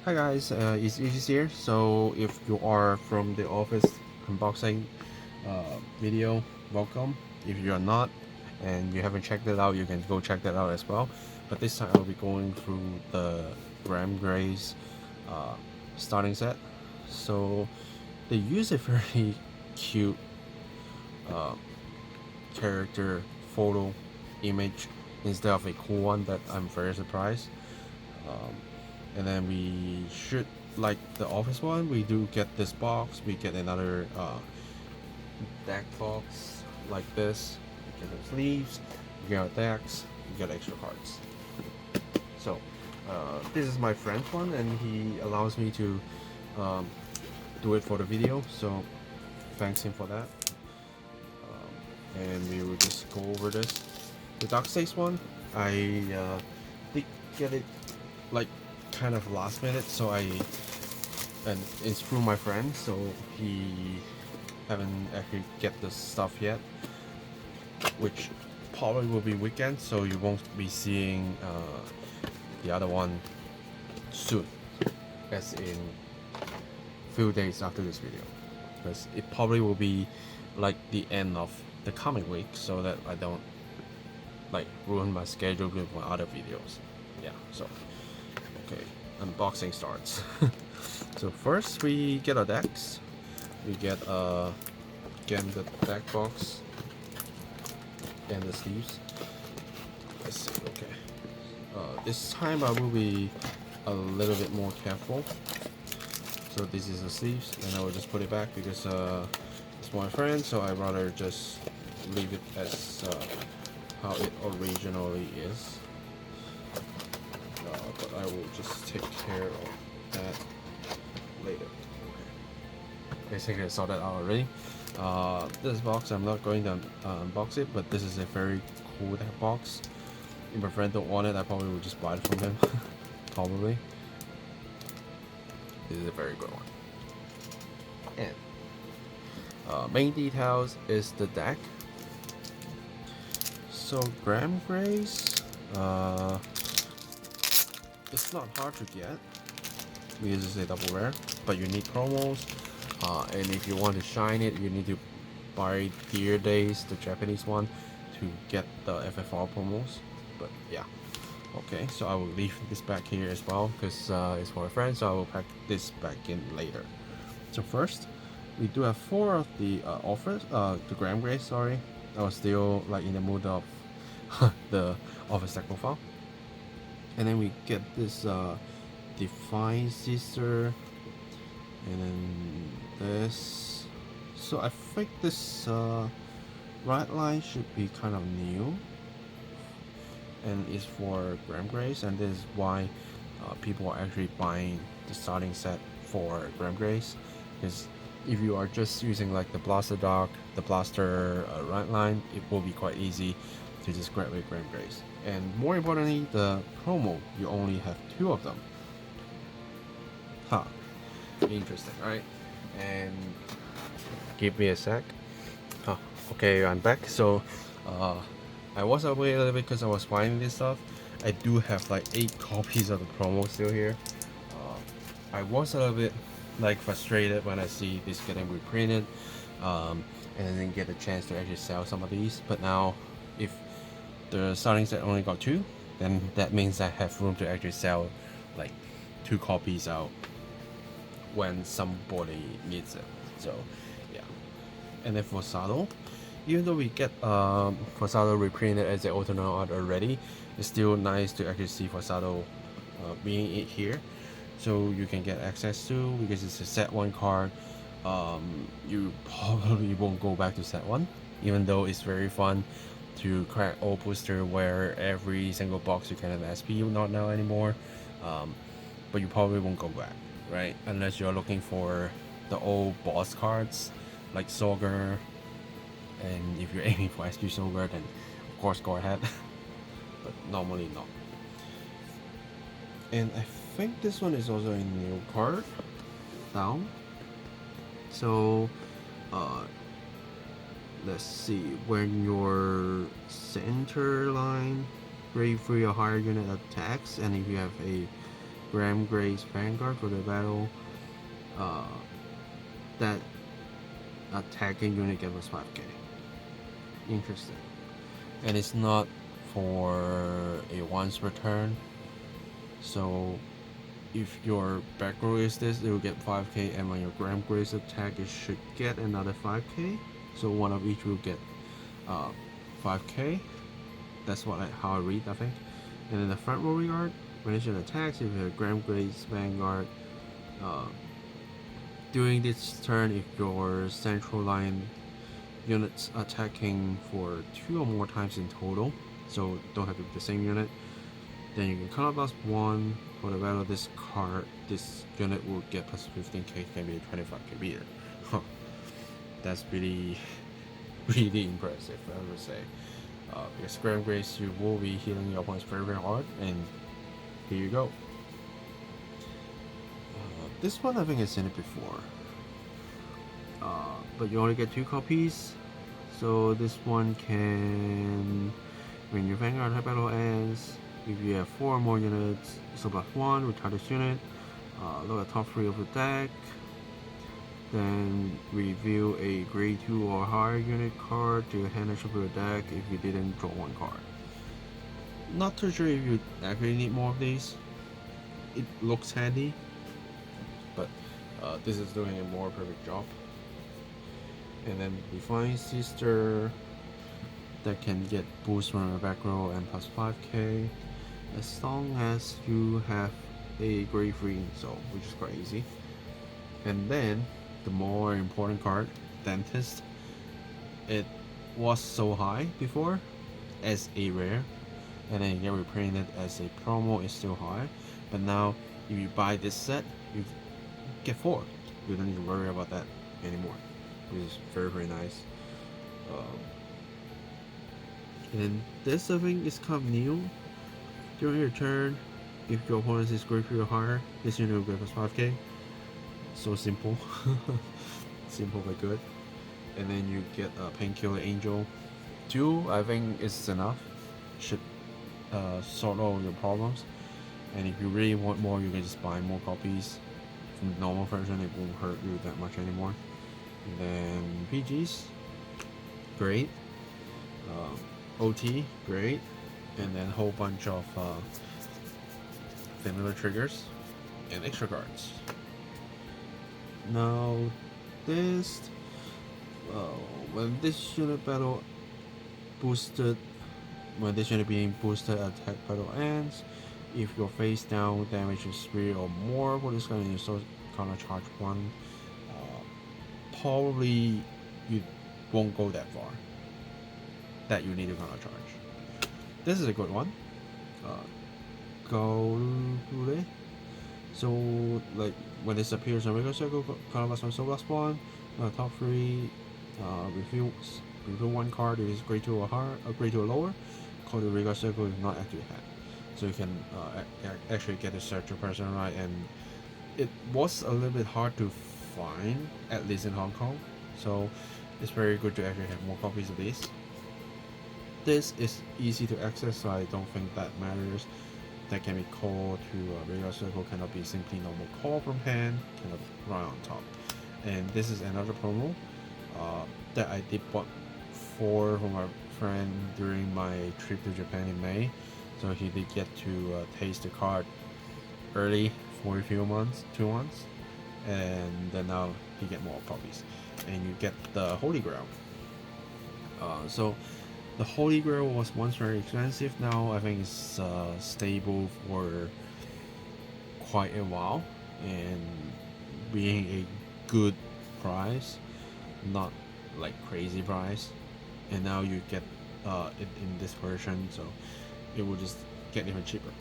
Hi guys, it's Aegis here. So if you are from the office unboxing video, welcome. If you are not and you haven't checked it out, you can go check that out as well. But this time I'll be going through the Gramgrace starting set. So they use a very cute character photo image instead of a cool one that I'm very surprised. And then we should, like the office one, we do get this box. We get another deck box like this. We get the sleeves, we get our decks, we get extra cards. So this is my friend's one, and he allows me to do it for the video. So thanks him for that. And we will just go over this. The Deckset one, I did get it like kind of last minute, so and it's through my friend, so he haven't actually get the stuff yet, which probably will be weekend, so you won't be seeing the other one soon, as in few days after this video, because it probably will be like the end of the coming week, so that I don't like ruin my schedule with my other videos. Yeah, so okay, unboxing starts. So first we get our decks. We get again the deck box and the sleeves. Let's see. Okay, this time I will be a little bit more careful. So this is the sleeves, and I will just put it back because it's my friend, so I rather just leave it as how it originally is. But I will just take care of that later. Okay. Basically, I saw that out already. This box, I'm not going to unbox it, but this is a very cool box. If my friend don't want it, I probably will just buy it from him. Probably. This is a very good one. And main details is the deck. So Gramgrace, it's not hard to get because it's a double rare, but you need promos, and if you want to shine it, you need to buy Dear Days, the Japanese one, to get the FFR promos. But yeah, okay, so I will leave this back here as well because it's for a friend, so I will pack this back in later. So first, we do have 4 of the offers, the Gramgrace, sorry. I was still like in the mood of the office deck profile. And then we get this Define Sister, and then this. So I think this right line should be kind of new, and it's for Gramgrace, and this is why people are actually buying the starting set for Gramgrace, because if you are just using like the Blaster Dock, the Blaster right line, it will be quite easy to just grab with Gramgrace. And more importantly, the promo, you only have 2 of them. Huh. Interesting, right? And give me a sec. Huh. Okay, I'm back. So I was away a little bit because I was finding this stuff. I do have like 8 copies of the promo still here. I was a little bit like frustrated when I see this getting reprinted, and then get a chance to actually sell some of these. But now, if the starting set only got 2, then that means I have room to actually sell like 2 copies out when somebody needs it. So yeah. And then for Saddle, even though we get for Saddle reprinted as an alternate art already, it's still nice to actually see for Saddle being it here, so you can get access to, because it's a set 1 card. You probably won't go back to set 1, even though it's very fun to crack old booster where every single box you can have SP, not now anymore, but you probably won't go back, right? Unless you're looking for the old boss cards like Soger, and if you're aiming for SP Soger, then of course go ahead. But normally not. And I think this one is also a new card down. So let's see, when your center line grade 3 or higher unit attacks, and if you have a Gramgrace Vanguard for the battle. That attacking unit gets plus 5k. Interesting. And it's not for a once per turn. So if your back row is this, it will get 5k, and when your Gramgrace attack, it should get another 5k. So one of each will get 5k. That's how I read, I think. And then the front row regard, when it's your attacks, if you have Gramgrace Vanguard, during this turn, if your central line units attacking for 2 or more times in total, so don't have to be the same unit, then you can counterblast 1 for the battle. This unit will get plus 15k, can be 25k beater. Huh. That's really impressive, I would say. Because Gramgrace, you will be healing your opponents very hard, and here you go. This one I think I've seen it before, but you only get 2 copies. So this one can, when your Vanguard battle ends, if you have 4 or more units, so plus 1, retire this unit, look at top 3 of the deck, then reveal a grade 2 or higher unit card to hand it to your deck if you didn't draw 1 card. Not too sure if you actually need more of these. It looks handy, but this is doing a more perfect job. And then Divine Sister that can get boost from your back row and plus 5k as long as you have a grade 3 so, which is quite easy. And then the more important card, Dentist. It was so high before as a rare, and then you get reprinted as a promo. Is still high, but now if you buy this set, you get 4. You don't need to worry about that anymore, which is very nice. And then this I think is kind of new. During your turn, if your opponent is grade 3 or higher, this unit will get plus 5k. So simple. Simple but good. And then you get a Painkiller Angel. 2 I think is enough. Should sort out your problems. And if you really want more, you can just buy more copies. From the normal version, it won't hurt you that much anymore. And then PGs, great. OT, great. And then a whole bunch of vanilla triggers and extra cards. Now this, when this unit battle boosted, when this unit being boosted attack battle ends, if your face down damage is 3 or more for this guy and you still counter charge 1, probably you won't go that far that you need to counter charge. This is a good one. So like when this appears on regular circle, counter blast 1, so blast 1. Top 3, reveal 1 card is grade 2 or higher, grade 2 or lower. Call the regular circle is not actually had. So you can actually get the searcher person right, and it was a little bit hard to find, at least in Hong Kong. So it's very good to actually have more copies of this. This is easy to access, so I don't think that matters. That can be called to a regular circle, cannot be simply normal call from hand, cannot run on top. And this is another promo that I did bought for my friend during my trip to Japan in May. So he did get to taste the card early for a few months, 2 months, and then now he get more copies. And you get the Holy Grail. So the Holy Grail was once very expensive. Now I think it's stable for quite a while, and being a good price, not like crazy price. And now you get it in this version, so it will just get even cheaper.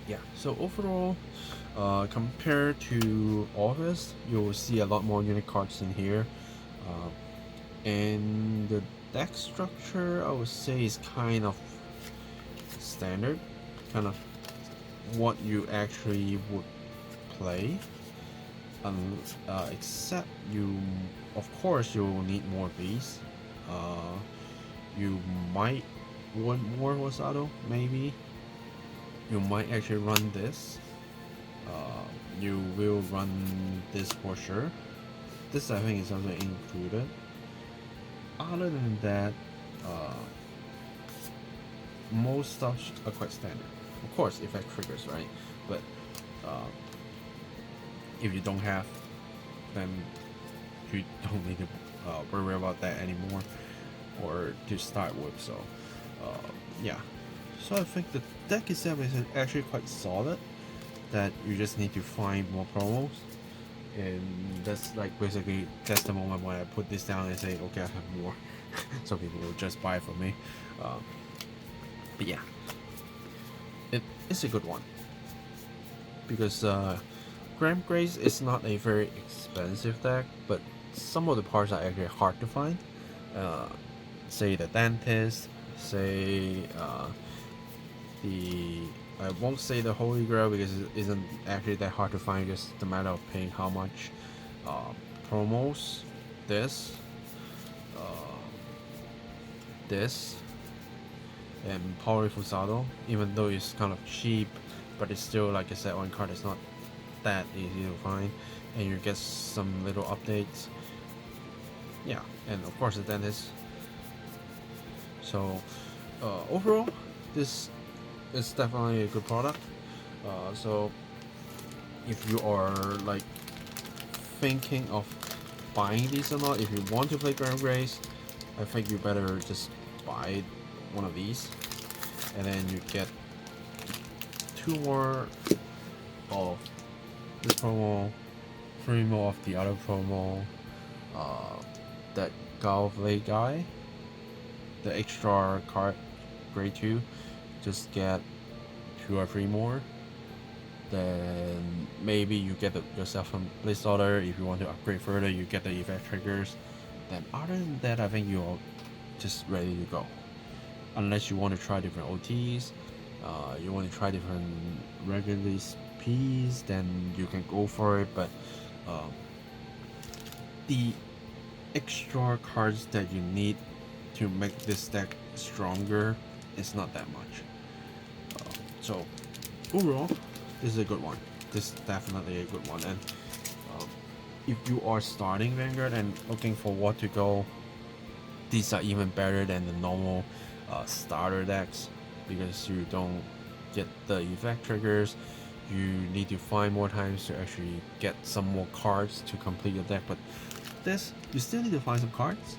Yeah, so overall, compared to August, you'll see a lot more unit cards in here, and the deck structure I would say is kind of standard, kind of what you actually would play, except you, of course, you will need more of these. You might want more HASATA, maybe. You might actually run this you will run this for sure. This I think is also included. Other than that, most stuff are quite standard. Of course, effect triggers, right? But if you don't have, then you don't need to worry about that anymore, or to start with. So yeah. So I think the deck itself is actually quite solid. That you just need to find more promos, and that's like basically that's the moment when I put this down and say, okay, I have more, so people will just buy it from me. But yeah, it's a good one because Gramgrace is not a very expensive deck, but some of the parts are actually hard to find. Say the dentist, say I won't say the Holy Grail because it isn't actually that hard to find, just the matter of paying how much. Promos, this, this, and Powerful Saddle, even though it's kind of cheap, but it's still, like I said, one card is not that easy to find, and you get some little updates. Yeah, and of course the dentist. So overall, this is definitely a good product. So if you are like thinking of buying these or not, if you want to play Gramgrace, I think you better just buy one of these, and then you get 2 more of this promo, 3 more of the other promo, that Golf Late guy, the extra card grade 2, just get 2 or 3 more. Then maybe you get yourself some list order. If you want to upgrade further, you get the effect triggers. Then other than that, I think you're just ready to go. Unless you want to try different OTs, you want to try different regular Ps, then you can go for it. But the extra cards that you need to make this deck stronger is not that much. So overall, this is a good one. This is definitely a good one. And if you are starting Vanguard and looking for what to go, these are even better than the normal starter decks because you don't get the effect triggers. You need to find more times to actually get some more cards to complete your deck. But this, you still need to find some cards,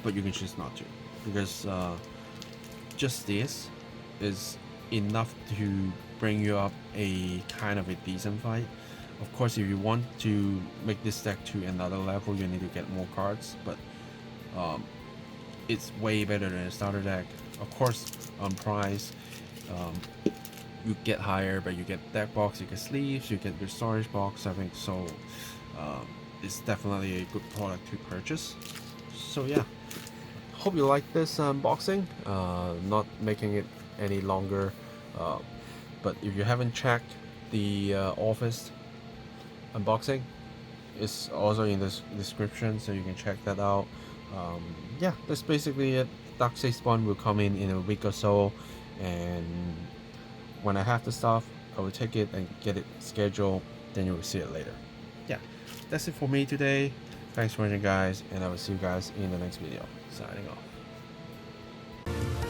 but you can choose not to because just this is enough to bring you up a kind of a decent fight. Of course, if you want to make this deck to another level, you need to get more cards, but it's way better than a starter deck. Of course, on price, you get higher, but you get deck box, you get sleeves, you get your storage box. I think so. It's definitely a good product to purchase. So yeah, hope you like this unboxing. Not making it any longer, but if you haven't checked the office unboxing, it's also in the description, so you can check that out. Yeah, that's basically it. Dark 6-1 will come in a week or so, and when I have the stuff, I will take it and get it scheduled, then you will see it later. Yeah, that's it for me today. Thanks for watching, guys, and I will see you guys in the next video. Signing off.